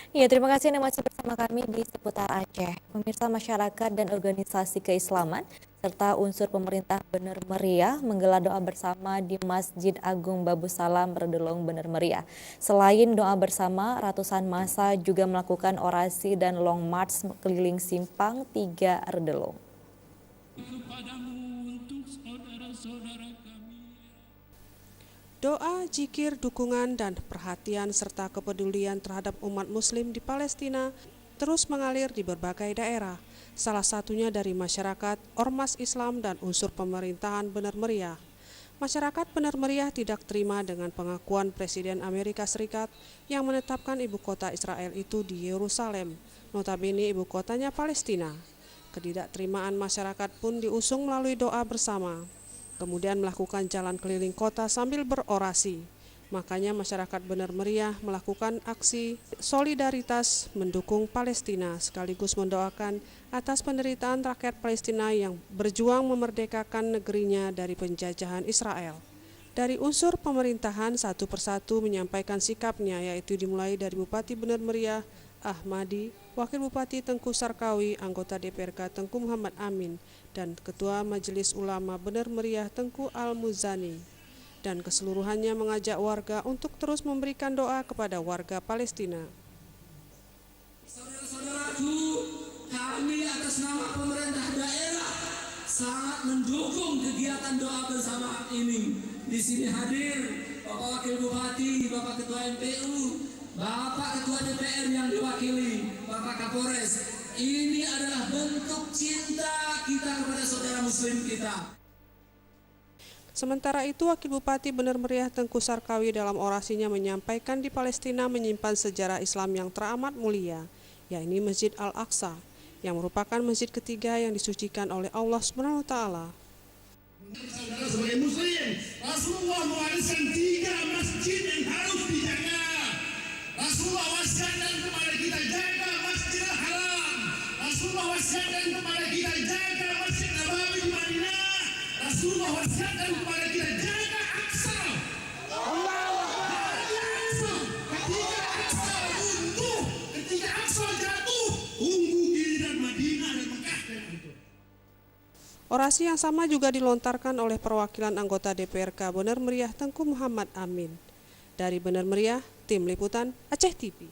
Ya, terima kasih Anda masih bersama kami di Seputar Aceh. Pemirsa, masyarakat dan organisasi keislaman serta unsur pemerintah Bener Meriah menggelar doa bersama di Masjid Agung Babu Salam Redelong Bener Meriah. Selain doa bersama, ratusan massa juga melakukan orasi dan long march keliling simpang 3 Redelong. Doa, zikir, dukungan, dan perhatian serta kepedulian terhadap umat muslim di Palestina terus mengalir di berbagai daerah, salah satunya dari masyarakat, ormas Islam, dan unsur pemerintahan Bener Meriah. Masyarakat Bener Meriah tidak terima dengan pengakuan Presiden Amerika Serikat yang menetapkan ibu kota Israel itu di Yerusalem, notabene ibu kotanya Palestina. Ketidakterimaan masyarakat pun diusung melalui doa bersama, kemudian melakukan jalan keliling kota sambil berorasi. Makanya masyarakat Bener Meriah melakukan aksi solidaritas mendukung Palestina sekaligus mendoakan atas penderitaan rakyat Palestina yang berjuang memerdekakan negerinya dari penjajahan Israel. Dari unsur pemerintahan satu persatu menyampaikan sikapnya, yaitu dimulai dari Bupati Bener Meriah Ahmadi, Wakil Bupati Tengku Sarkawi, anggota DPRK Tengku Muhammad Amin, dan Ketua Majelis Ulama Bener Meriah Tengku Al-Muzani, dan keseluruhannya mengajak warga untuk terus memberikan doa kepada warga Palestina. Saudara-saudaraku, kami atas nama pemerintah daerah sangat mendukung kegiatan doa bersama ini. Di sini hadir Bapak Wakil Bupati, Bapak Ketua MPU, Bapak Ketua DPR yang diwakili, Bapak Kapolres. Ini adalah bentuk cinta kita kepada saudara muslim kita. Sementara itu, Wakil Bupati Bener Meriah Tengku Sarkawi dalam orasinya menyampaikan di Palestina menyimpan sejarah Islam yang teramat mulia, yakni Masjid Al-Aqsa, yang merupakan masjid ketiga yang disucikan oleh Allah SWT. Saudara sebagai muslim, Rasulullah mewariskan 3 masjid yang harus dijaga. Rasulullah wasiatkan kepada kita jaga Masjidil Haram. Rasulullah wasiatkan kepada kita jaga Masjid Nabawi di Madinah. Rasulullah wasiatkan kepada kita jaga Aqsa. Ketika Aqsa jatuh, tunggu giliran Madinah dan Mekah dan itu. Orasi yang sama juga dilontarkan oleh perwakilan anggota DPRK Bener Meriah Tengku Muhammad Amin. Dari Bener Meriah, Tim Liputan Aceh TV.